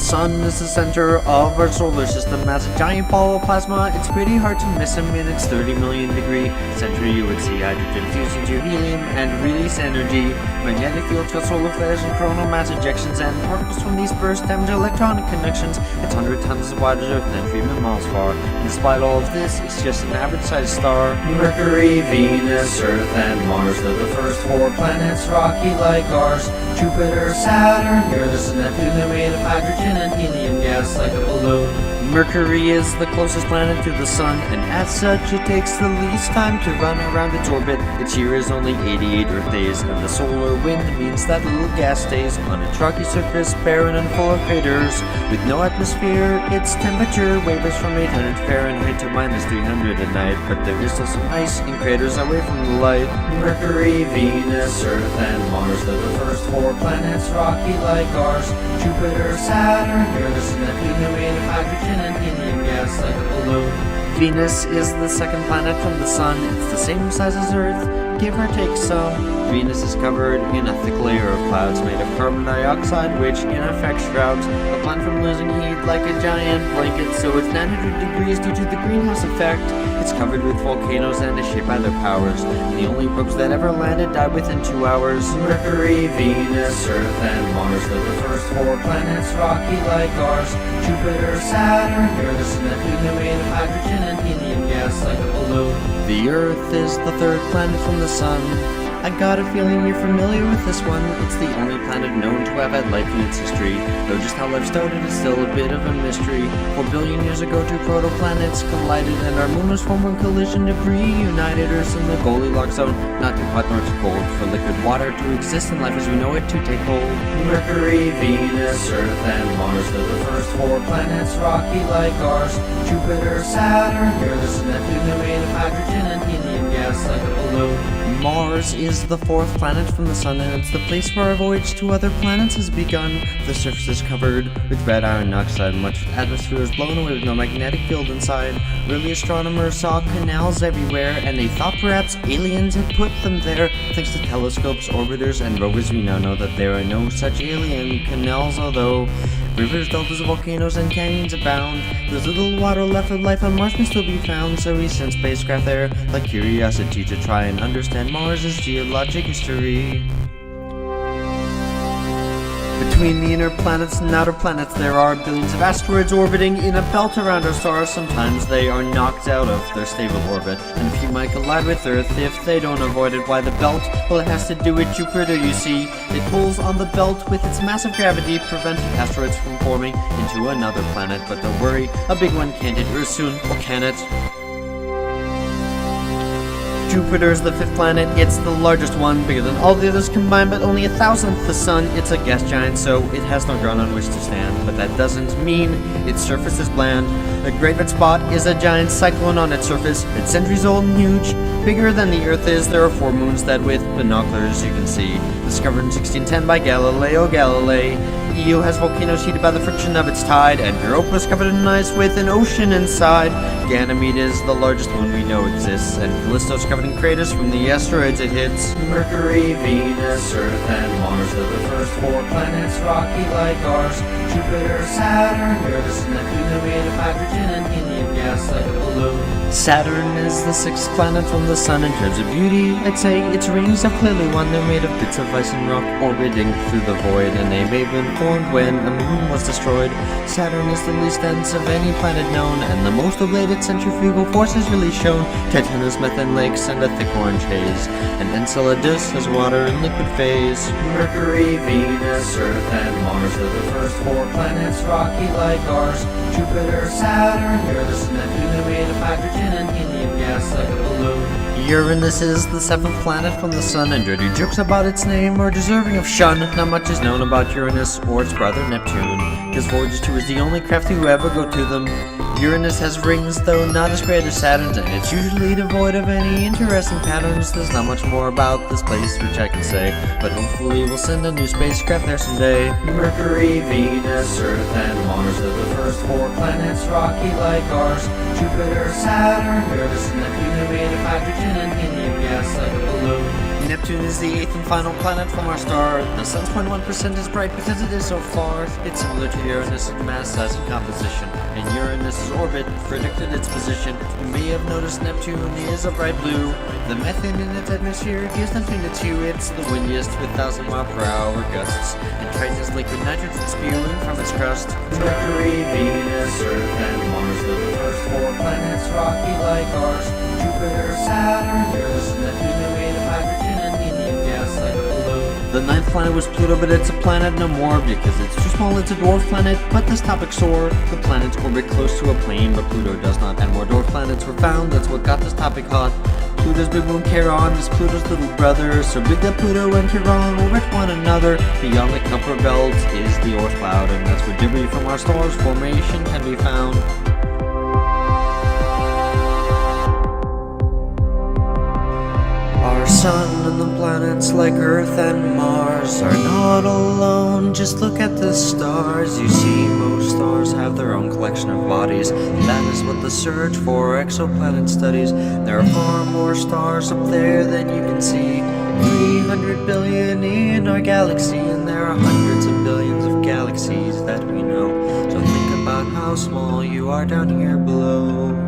sun is the center of our solar system. As a giant ball of plasma, it's pretty hard to miss him. In its 30 million degree center, you would see hydrogen fuse into helium and release energy. Magnetic fields cause solar flares and coronal mass ejections, and particles from these bursts damage electronic connections. It's 100 times as wide as Earth and 3 million miles far. And despite all of this, it's just an average-sized star. Mercury, Venus, Earth, and Mars are the first 4 planets, rocky like ours. Jupiter, Saturn, Uranus, and Neptune are made of hydrogen and helium gas like a balloon. Mercury is the closest planet to the sun, and as such it takes the least time to run around its orbit. Its year is only 88 Earth days, and the solar wind means that little gas stays on its rocky surface, barren and full of craters. With no atmosphere, its temperature wavers from 800 Fahrenheit to -300 at night, but there is still some ice in craters away from the light. Mercury, Venus, Earth, and Mars are the first 4 planets, rocky like ours. Jupiter, Saturn, Uranus, and Neptune are made of hydrogen and helium gas like a balloon. Venus is the second planet from the sun. It's the same size as Earth, give or take some. Venus is covered in a thick layer of clouds made of carbon dioxide, which in effect shrouds the planet from losing heat like a giant blanket, so it's 900 degrees due to the greenhouse effect. It's covered with volcanoes and is shaped by their powers. The only probes that ever landed died within 2 hours. Mercury, Venus, Earth, and Mars are the first 4 planets, rocky like ours. Jupiter, Saturn, Uranus, and Neptune are made of hydrogen and helium gas like a balloon. The Earth is the third planet from the sun. I got a feeling you're familiar with this one. It's the only planet known to have had life in its history, though just how life started is still a bit of a mystery. 4 billion years ago, 2 protoplanets collided, and our moon was formed when collision debris united Earth in the Goldilocks zone, not too hot nor too cold for liquid water to exist and life as we know it to take hold. Mercury, Venus, Earth, and Mars are the first 4 planets, rocky like ours. Jupiter, Saturn, Uranus, and Neptune are made of hydrogen and helium gas like a balloon. Mars is the 4th planet from the sun, and it's the place where our voyage to other planets has begun. The surface is covered with red iron oxide, much atmosphere is blown away with no magnetic field inside. Early astronomers saw canals everywhere, and they thought perhaps aliens had put them there. Thanks to telescopes, orbiters, and rovers, we now know that there are no such alien canals, although rivers, deltas, volcanoes, and canyons abound. There's little water left of life on Mars can still be found, so we sent spacecraft there like Curiosity to try and understand Mars's geologic history. Between the inner planets and outer planets, there are billions of asteroids orbiting in a belt around our stars. Sometimes they are knocked out of their stable orbit, and a few might collide with Earth if they don't avoid it. Why the belt? Well, it has to do with Jupiter, you see. It pulls on the belt with its massive gravity, preventing asteroids from forming into another planet. But don't worry, a big one can't hit Earth soon, or can it? Jupiter is the 5th planet. It's the largest one, bigger than all the others combined, but only 1,000th the sun. It's a gas giant, so it has no ground on which to stand, but that doesn't mean its surface is bland. The Great Red Spot is a giant cyclone on its surface. It's centuries old and huge, bigger than the Earth is. There are 4 moons that with binoculars you can see. Discovered in 1610 by Galileo Galilei. Io has volcanoes heated by the friction of its tide, and Europa is covered in ice with an ocean inside. Ganymede is the largest moon we know exists, and Callisto is covered in craters from the asteroids it hits. Mercury, Venus, Earth, and Mars are the first 4 planets, rocky like ours. Jupiter, Saturn, Uranus, and Neptune are made of hydrogen and helium gas like a balloon. Saturn is the 6th planet from the sun. In terms of beauty, I'd say its rings have clearly won. They're made of bits of ice and rock orbiting through the void, and they may have been formed when a moon was destroyed. Saturn is the least dense of any planet known, and the most of late its centrifugal force is really shown. Titan has methane lakes and a thick orange haze, and Enceladus has water in liquid phase. Mercury, Venus, Earth, and Mars are the first 4 planets, rocky like ours. Jupiter, Saturn, Uranus, and Neptune are made of hydrogen and helium gas like a balloon. Uranus is the 7th planet from the sun, and dirty jokes about its name are deserving of shun. Not much is known about Uranus or its brother Neptune. His Voyager 2 is the only craft to ever go to them. Uranus has rings, though not as great as Saturn's, and it's usually devoid of any interesting patterns. There's not much more about this place which I can say, but hopefully we'll send a new spacecraft there someday. Mercury, Venus, Earth, and Mars are the first 4 planets, rocky like ours. Jupiter, Saturn, Uranus, and Neptune are made of hydrogen and helium gas like a balloon. Neptune is the 8th and final planet from our star. The sun's 0.1% is bright because it is so far. It's similar to Uranus in mass, size, and composition. And Uranus's orbit predicted its position. You may have noticed Neptune is a bright blue. The methane in its atmosphere gives Neptune its hue. It's the windiest with 1,000-mile-per-hour gusts. And Triton is liquid nitrogen spewing from its crust. Mercury, Venus, Earth, and Mars are the first four planets rocky like ours. Jupiter, Saturn, Uranus, and Neptune are made of hydrogen and helium gas like blue. The 9th planet was Pluto, but it's a planet no more because it's too small. It's a dwarf planet, but this topic's sore. The planets orbit close to a plane, but Pluto does not. And more dwarf planets were found. That's what got this topic hot. Pluto's big moon Charon is Pluto's little brother, so big that Pluto and Charon orbit one another. Beyond the Kuiper belt is the Oort cloud, and that's where debris from our star's formation can be found. Our sun and the planets like Earth and Mars are not alone. Just look at the stars. You see, most stars have their own collection of bodies. That is what the search for exoplanet studies. There are far more stars up there than you can see. 300 billion in our galaxy, and there are hundreds of billions of galaxies that we know. So think about how small you are down here below.